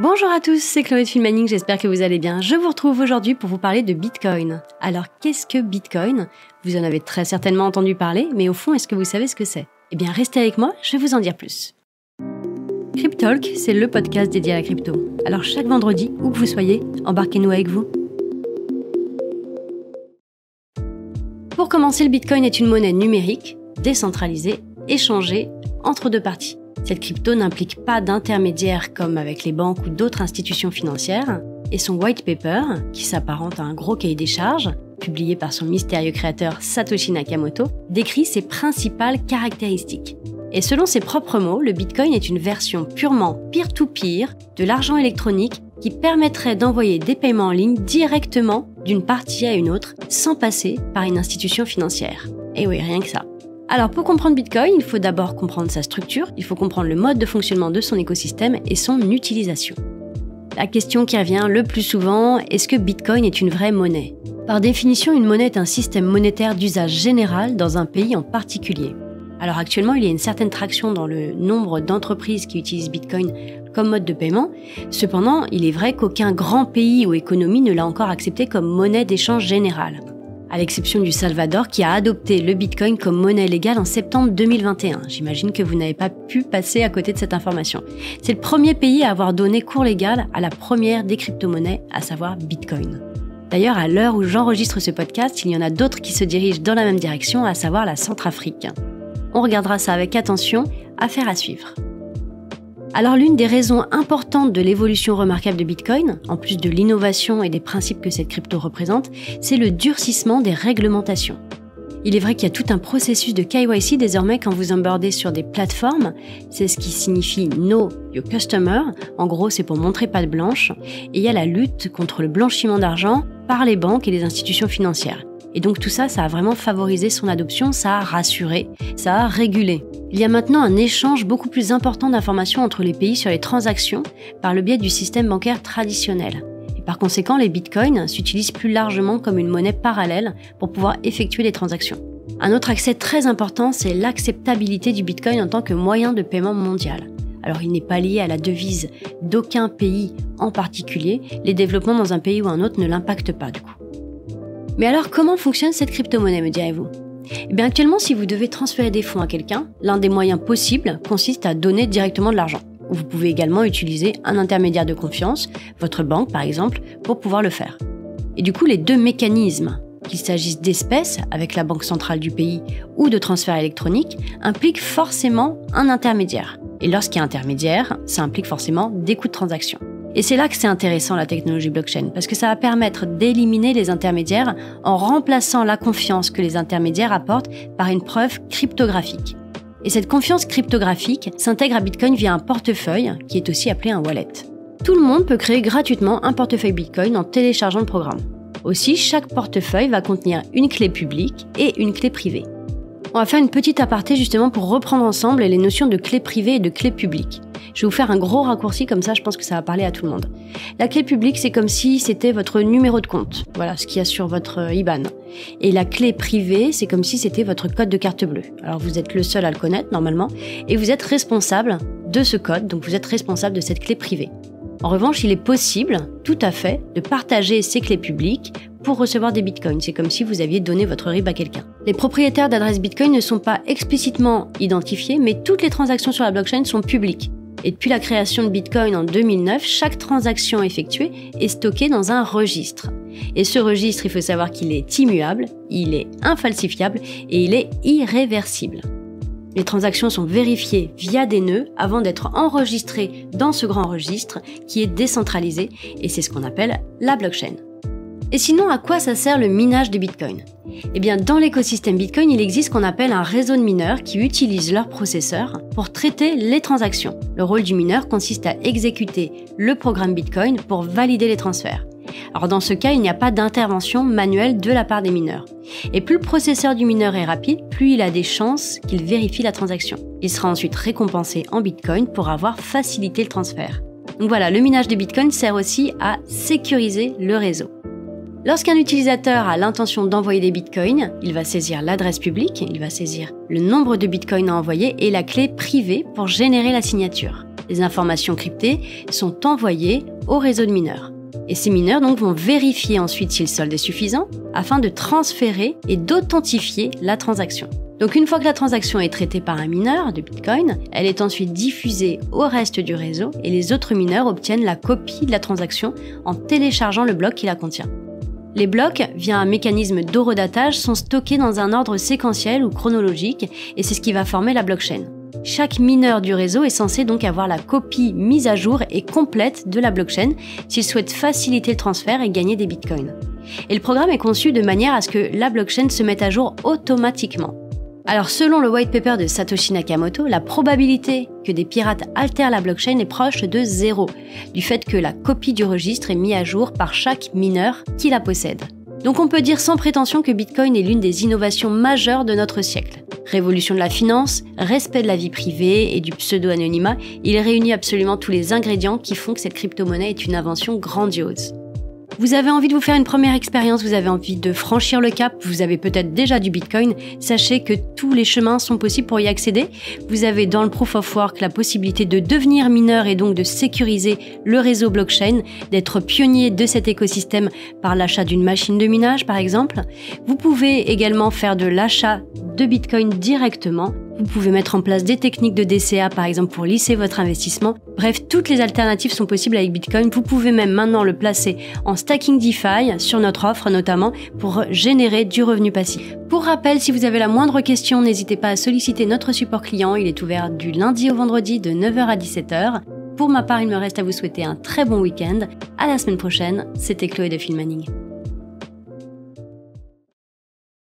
Bonjour à tous, c'est Chloé de Filmmaning, j'espère que vous allez bien. Je vous retrouve aujourd'hui pour vous parler de Bitcoin. Alors, qu'est-ce que Bitcoin ? Vous en avez très certainement entendu parler, mais au fond, est-ce que vous savez ce que c'est ? Eh bien, restez avec moi, je vais vous en dire plus. Cryptalk, c'est le podcast dédié à la crypto. Alors, chaque vendredi, où que vous soyez, embarquez-nous avec vous. Pour commencer, le Bitcoin est une monnaie numérique, décentralisée, échangée entre deux parties. Cette crypto n'implique pas d'intermédiaire comme avec les banques ou d'autres institutions financières, et son white paper, qui s'apparente à un gros cahier des charges, publié par son mystérieux créateur Satoshi Nakamoto, décrit ses principales caractéristiques. Et selon ses propres mots, le Bitcoin est une version purement peer-to-peer de l'argent électronique qui permettrait d'envoyer des paiements en ligne directement d'une partie à une autre sans passer par une institution financière. Et oui, rien que ça. Alors pour comprendre Bitcoin, il faut d'abord comprendre sa structure, il faut comprendre le mode de fonctionnement de son écosystème et son utilisation. La question qui revient le plus souvent, est-ce que Bitcoin est une vraie monnaie ? Par définition, une monnaie est un système monétaire d'usage général dans un pays en particulier. Alors actuellement, il y a une certaine traction dans le nombre d'entreprises qui utilisent Bitcoin comme mode de paiement. Cependant, il est vrai qu'aucun grand pays ou économie ne l'a encore accepté comme monnaie d'échange générale. À l'exception du Salvador qui a adopté le Bitcoin comme monnaie légale en septembre 2021. J'imagine que vous n'avez pas pu passer à côté de cette information. C'est le premier pays à avoir donné cours légal à la première des crypto-monnaies, à savoir Bitcoin. D'ailleurs, à l'heure où j'enregistre ce podcast, il y en a d'autres qui se dirigent dans la même direction, à savoir la Centrafrique. On regardera ça avec attention, affaire à suivre. Alors l'une des raisons importantes de l'évolution remarquable de Bitcoin, en plus de l'innovation et des principes que cette crypto représente, c'est le durcissement des réglementations. Il est vrai qu'il y a tout un processus de KYC désormais quand vous onboardez sur des plateformes, c'est ce qui signifie Know Your Customer, en gros c'est pour montrer patte blanche, et il y a la lutte contre le blanchiment d'argent par les banques et les institutions financières. Et donc tout ça, ça a vraiment favorisé son adoption, ça a rassuré, ça a régulé. Il y a maintenant un échange beaucoup plus important d'informations entre les pays sur les transactions par le biais du système bancaire traditionnel. Et par conséquent, les bitcoins s'utilisent plus largement comme une monnaie parallèle pour pouvoir effectuer des transactions. Un autre accès très important, c'est l'acceptabilité du bitcoin en tant que moyen de paiement mondial. Alors il n'est pas lié à la devise d'aucun pays en particulier, les développements dans un pays ou un autre ne l'impactent pas du coup. Mais alors, comment fonctionne cette crypto-monnaie, me direz-vous ? Eh bien, actuellement, si vous devez transférer des fonds à quelqu'un, l'un des moyens possibles consiste à donner directement de l'argent. Vous pouvez également utiliser un intermédiaire de confiance, votre banque par exemple, pour pouvoir le faire. Et du coup, les deux mécanismes, qu'il s'agisse d'espèces avec la banque centrale du pays ou de transfert électronique, impliquent forcément un intermédiaire. Et lorsqu'il y a intermédiaire, ça implique forcément des coûts de transaction. Et c'est là que c'est intéressant la technologie blockchain, parce que ça va permettre d'éliminer les intermédiaires en remplaçant la confiance que les intermédiaires apportent par une preuve cryptographique. Et cette confiance cryptographique s'intègre à Bitcoin via un portefeuille, qui est aussi appelé un wallet. Tout le monde peut créer gratuitement un portefeuille Bitcoin en téléchargeant le programme. Aussi, chaque portefeuille va contenir une clé publique et une clé privée. On va faire une petite aparté justement pour reprendre ensemble les notions de clé privée et de clé publique. Je vais vous faire un gros raccourci, comme ça je pense que ça va parler à tout le monde. La clé publique, c'est comme si c'était votre numéro de compte, voilà ce qu'il y a sur votre IBAN. Et la clé privée, c'est comme si c'était votre code de carte bleue. Alors vous êtes le seul à le connaître normalement, et vous êtes responsable de ce code, donc vous êtes responsable de cette clé privée. En revanche, il est possible, tout à fait, de partager ces clés publiques pour recevoir des bitcoins. C'est comme si vous aviez donné votre RIB à quelqu'un. Les propriétaires d'adresses bitcoin ne sont pas explicitement identifiés, mais toutes les transactions sur la blockchain sont publiques. Et depuis la création de Bitcoin en 2009, chaque transaction effectuée est stockée dans un registre. Et ce registre, il faut savoir qu'il est immuable, il est infalsifiable et il est irréversible. Les transactions sont vérifiées via des nœuds avant d'être enregistrées dans ce grand registre qui est décentralisé et c'est ce qu'on appelle la blockchain. Et sinon, à quoi ça sert le minage des bitcoins ? Eh bien, dans l'écosystème Bitcoin, il existe ce qu'on appelle un réseau de mineurs qui utilisent leurs processeurs pour traiter les transactions. Le rôle du mineur consiste à exécuter le programme Bitcoin pour valider les transferts. Alors dans ce cas, il n'y a pas d'intervention manuelle de la part des mineurs. Et plus le processeur du mineur est rapide, plus il a des chances qu'il vérifie la transaction. Il sera ensuite récompensé en Bitcoin pour avoir facilité le transfert. Donc voilà, le minage des Bitcoins sert aussi à sécuriser le réseau. Lorsqu'un utilisateur a l'intention d'envoyer des bitcoins, il va saisir l'adresse publique, il va saisir le nombre de bitcoins à envoyer et la clé privée pour générer la signature. Les informations cryptées sont envoyées au réseau de mineurs. Et ces mineurs donc vont vérifier ensuite si le solde est suffisant afin de transférer et d'authentifier la transaction. Donc une fois que la transaction est traitée par un mineur de Bitcoin, elle est ensuite diffusée au reste du réseau et les autres mineurs obtiennent la copie de la transaction en téléchargeant le bloc qui la contient. Les blocs, via un mécanisme d'horodatage, sont stockés dans un ordre séquentiel ou chronologique et c'est ce qui va former la blockchain. Chaque mineur du réseau est censé donc avoir la copie mise à jour et complète de la blockchain s'il souhaite faciliter le transfert et gagner des bitcoins. Et le programme est conçu de manière à ce que la blockchain se mette à jour automatiquement. Alors selon le white paper de Satoshi Nakamoto, la probabilité que des pirates altèrent la blockchain est proche de 0, du fait que la copie du registre est mise à jour par chaque mineur qui la possède. Donc on peut dire sans prétention que Bitcoin est l'une des innovations majeures de notre siècle. Révolution de la finance, respect de la vie privée et du pseudo-anonymat, il réunit absolument tous les ingrédients qui font que cette crypto-monnaie est une invention grandiose. Vous avez envie de vous faire une première expérience, vous avez envie de franchir le cap, vous avez peut-être déjà du Bitcoin, sachez que tous les chemins sont possibles pour y accéder. Vous avez dans le Proof of Work la possibilité de devenir mineur et donc de sécuriser le réseau blockchain, d'être pionnier de cet écosystème par l'achat d'une machine de minage par exemple. Vous pouvez également faire de l'achat de Bitcoin directement. Vous pouvez mettre en place des techniques de DCA par exemple pour lisser votre investissement. Bref, toutes les alternatives sont possibles avec Bitcoin. Vous pouvez même maintenant le placer en stacking DeFi sur notre offre notamment pour générer du revenu passif. Pour rappel, si vous avez la moindre question, n'hésitez pas à solliciter notre support client. Il est ouvert du lundi au vendredi de 9h à 17h. Pour ma part, il me reste à vous souhaiter un très bon week-end. À la semaine prochaine. C'était Chloé de Filmaning.